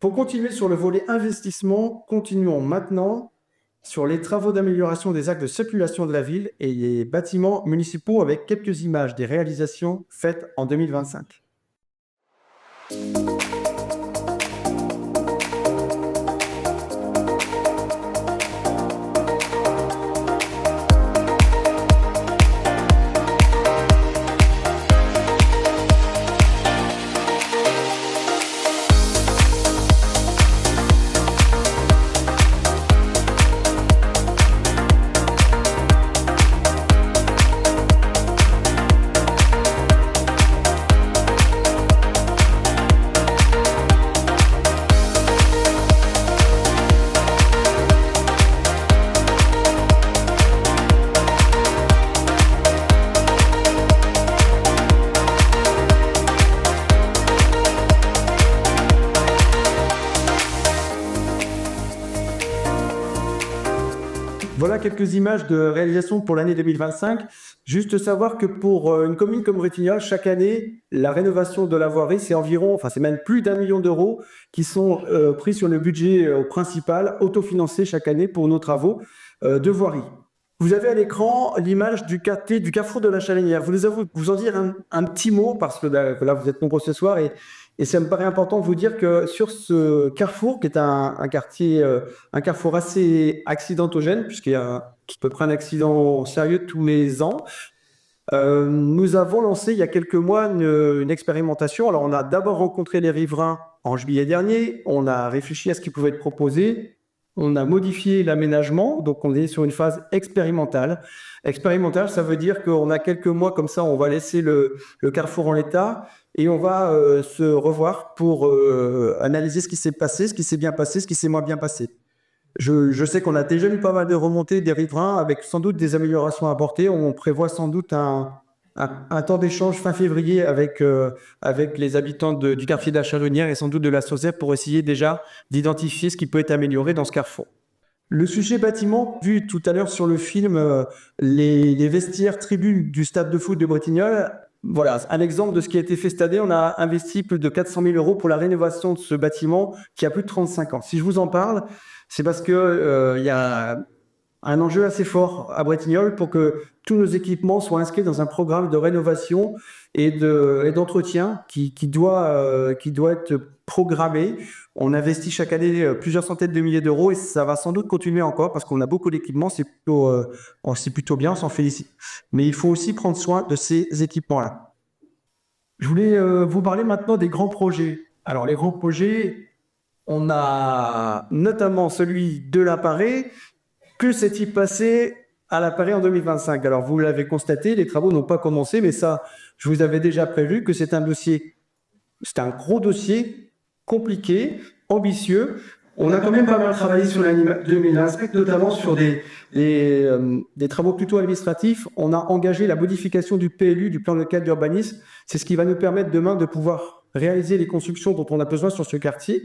Pour continuer sur le volet investissement, continuons maintenant sur les travaux d'amélioration des axes de circulation de la ville et les bâtiments municipaux avec quelques images des réalisations faites en 2025. Voilà quelques images de réalisation pour l'année 2025. Juste savoir que pour une commune comme Bretignolles, chaque année, la rénovation de la voirie, c'est environ, enfin c'est même plus d'1 million d'euros qui sont pris sur le budget principal, autofinancé chaque année pour nos travaux de voirie. Vous avez à l'écran l'image du quartier du carrefour de la Chalainière. Je voulais vous en dire un petit mot parce que là vous êtes nombreux ce soir et ça me paraît important de vous dire que sur ce carrefour, qui est un quartier, un carrefour assez accidentogène, puisqu'il y a à peu près un accident sérieux tous les ans, nous avons lancé il y a quelques mois une expérimentation. Alors, on a d'abord rencontré les riverains en juillet dernier, on a réfléchi à ce qui pouvait être proposé, on a modifié l'aménagement, donc on est sur une phase expérimentale. Expérimentale, ça veut dire qu'on a quelques mois comme ça, on va laisser le carrefour en l'état et on va se revoir pour analyser ce qui s'est passé, ce qui s'est bien passé, ce qui s'est moins bien passé. Je sais qu'on a déjà eu pas mal de remontées des riverains avec sans doute des améliorations à apporter. On prévoit sans doute un temps d'échange fin février avec les habitants du quartier de la Chalainière et sans doute de la Sauzette pour essayer déjà d'identifier ce qui peut être amélioré dans ce carrefour. Le sujet bâtiment, vu tout à l'heure sur le film, les vestiaires tribunes du stade de foot de Bretignolles, voilà, un exemple de ce qui a été fait cette année. On a investi plus de 400 000 euros pour la rénovation de ce bâtiment qui a plus de 35 ans. Si je vous en parle, c'est parce que il y a un enjeu assez fort à Bretignolles pour que tous nos équipements soient inscrits dans un programme de rénovation et d'entretien qui doit être programmé. On investit chaque année plusieurs centaines de milliers d'euros et ça va sans doute continuer encore parce qu'on a beaucoup d'équipements, c'est plutôt bien, on s'en félicite. Mais il faut aussi prendre soin de ces équipements-là. Je voulais vous parler maintenant des grands projets. Alors les grands projets, on a notamment celui de l'Appareil. Que s'est-il passé à l'Appareil en 2025? Alors, vous l'avez constaté, les travaux n'ont pas commencé, mais ça, je vous avais déjà prévu que c'est un gros dossier, compliqué, ambitieux. On a quand même pas mal travaillé sur l'année 2025, notamment sur des travaux plutôt administratifs. On a engagé la modification du PLU, du plan local d'urbanisme. C'est ce qui va nous permettre demain de pouvoir réaliser les constructions dont on a besoin sur ce quartier.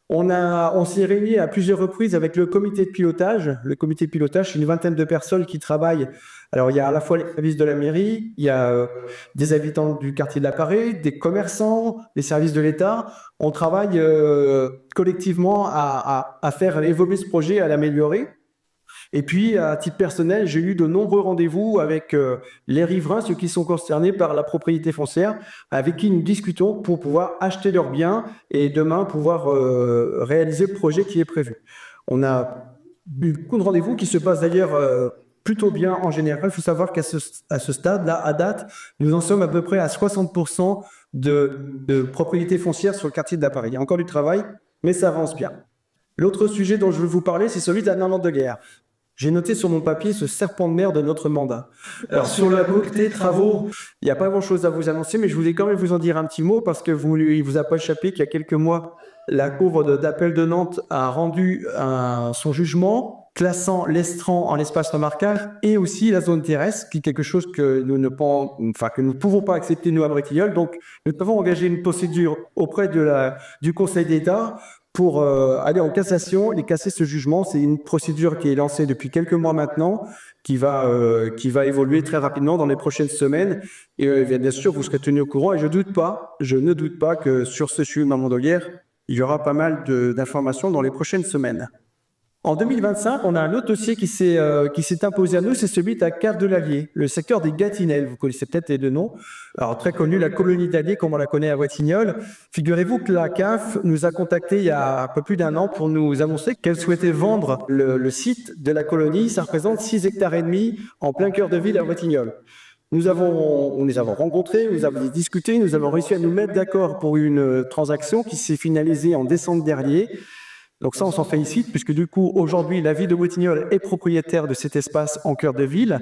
On s'est réunis à plusieurs reprises avec le comité de pilotage. Le comité de pilotage, c'est une vingtaine de personnes qui travaillent. Alors, il y a à la fois les services de la mairie, il y a des habitants du quartier de l'Appareil, des commerçants, des services de l'État. On travaille collectivement à faire évoluer ce projet, à l'améliorer. Et puis, à titre personnel, j'ai eu de nombreux rendez-vous avec les riverains, ceux qui sont concernés par la propriété foncière, avec qui nous discutons pour pouvoir acheter leurs biens et demain pouvoir réaliser le projet qui est prévu. On a eu beaucoup de rendez-vous qui se passent d'ailleurs plutôt bien en général. Il faut savoir qu'à ce stade-là, à date, nous en sommes à peu près à 60% de propriété foncière sur le quartier de l'Appareil. Il y a encore du travail, mais ça avance bien. L'autre sujet dont je veux vous parler, c'est celui de la Normandeguerre. J'ai noté sur mon papier ce serpent de mer de notre mandat. Alors, sur la côté travaux, il n'y a pas grand-chose à vous annoncer, mais je voulais quand même vous en dire un petit mot parce que il ne vous a pas échappé qu'il y a quelques mois, la Cour d'appel de Nantes a rendu son jugement classant l'Estran en espace remarquable et aussi la zone terrestre, qui est quelque chose que nous ne pouvons pas accepter, nous, à Bretignolles. Donc, nous avons engagé une procédure auprès du Conseil d'État pour aller en cassation et casser ce jugement. C'est une procédure qui est lancée depuis quelques mois maintenant, qui va évoluer très rapidement dans les prochaines semaines. Et bien sûr, vous serez tenus au courant. Et je ne doute pas que sur ce sujet de Normandeguerre, il y aura pas mal d'informations dans les prochaines semaines. En 2025, on a un autre dossier qui s'est imposé à nous, c'est celui de la cave de l'Allier, le secteur des Gâtinais. Vous connaissez peut-être les deux noms. Alors, très connu, la colonie d'Allier, comme on la connaît à Bretignolles. Figurez-vous que la CAF nous a contactés il y a un peu plus d'un an pour nous annoncer qu'elle souhaitait vendre le site de la colonie. Ça représente 6,5 hectares en plein cœur de ville à Bretignolles. On les avons rencontrés, nous avons discuté, nous avons réussi à nous mettre d'accord pour une transaction qui s'est finalisée en décembre dernier. Donc ça, on s'en félicite, puisque du coup, aujourd'hui, la ville de Bretignolles est propriétaire de cet espace en cœur de ville.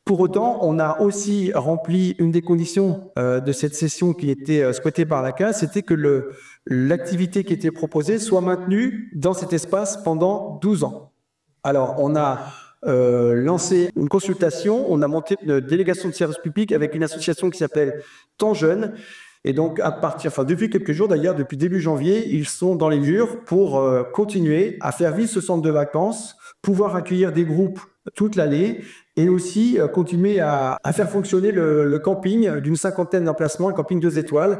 Pour autant, on a aussi rempli une des conditions de cette cession qui était souhaitée par la CAF, c'était que l'activité qui était proposée soit maintenue dans cet espace pendant 12 ans. Alors, on a lancé une consultation, on a monté une délégation de service public avec une association qui s'appelle Temps Jeune. Et donc, depuis quelques jours d'ailleurs, depuis début janvier, ils sont dans les murs pour continuer à faire vivre ce centre de vacances, pouvoir accueillir des groupes toute l'année et aussi continuer à faire fonctionner le camping d'une 50aine d'emplacements, un camping 2 étoiles.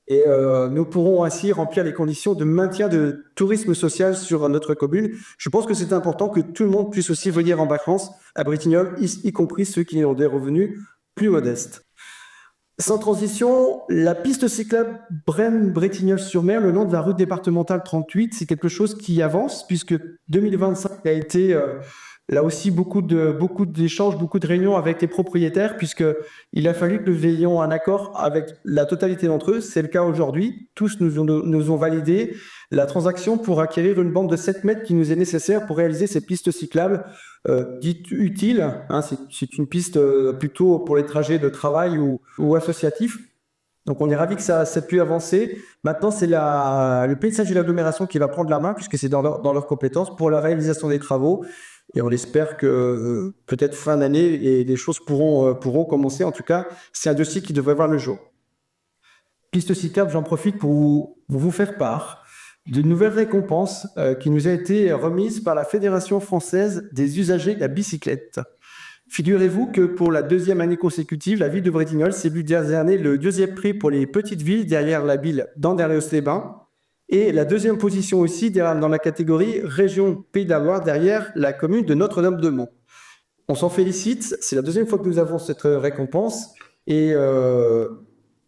Et nous pourrons ainsi remplir les conditions de maintien de tourisme social sur notre commune. Je pense que c'est important que tout le monde puisse aussi venir en vacances à Bretignolles, y compris ceux qui ont des revenus plus modestes. Sans transition, la piste cyclable Brême-Bretignolles-sur-Mer, le long de la route départementale 38, c'est quelque chose qui avance puisque 2025 a été là aussi beaucoup d'échanges, beaucoup de réunions avec les propriétaires puisqu'il a fallu que nous ayons un accord avec la totalité d'entre eux. C'est le cas aujourd'hui. Tous nous ont validé la transaction pour acquérir une bande de 7 mètres qui nous est nécessaire pour réaliser ces pistes cyclables dites utiles. Hein, c'est une piste plutôt pour les trajets de travail ou associatifs. Donc on est ravis que ça ait pu avancer. Maintenant, c'est le paysage de l'agglomération qui va prendre la main puisque c'est dans leurs compétences pour la réalisation des travaux. Et on espère que peut-être fin d'année, les choses pourront commencer. En tout cas, c'est un dossier qui devrait voir le jour. Piste cyclable, j'en profite pour vous faire part d'une nouvelle récompense qui nous a été remise par la Fédération française des usagers de la bicyclette. Figurez-vous que pour la 2e année consécutive, la ville de Bretignolles s'est bu décerner le 2e prix pour les petites villes derrière la ville d'Anderlecht-les-Bains et la 2e position aussi dans la catégorie région Pays de la Loire derrière la commune de Notre-Dame-de-Mont. On s'en félicite, c'est la 2e fois que nous avons cette récompense et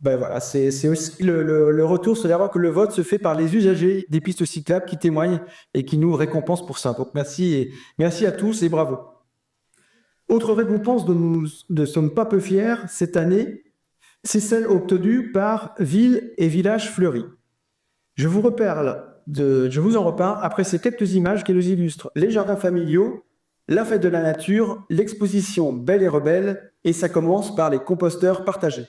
voilà, c'est aussi le retour, c'est d'avoir que le vote se fait par les usagers des pistes cyclables qui témoignent et qui nous récompensent pour ça. Donc merci à tous et bravo. Autre récompense dont nous ne sommes pas peu fiers cette année, c'est celle obtenue par Villes et Villages Fleuris. Je vous en reparle après ces quelques images qui nous illustrent les jardins familiaux, la fête de la nature, l'exposition Belle et Rebelle, et ça commence par les composteurs partagés.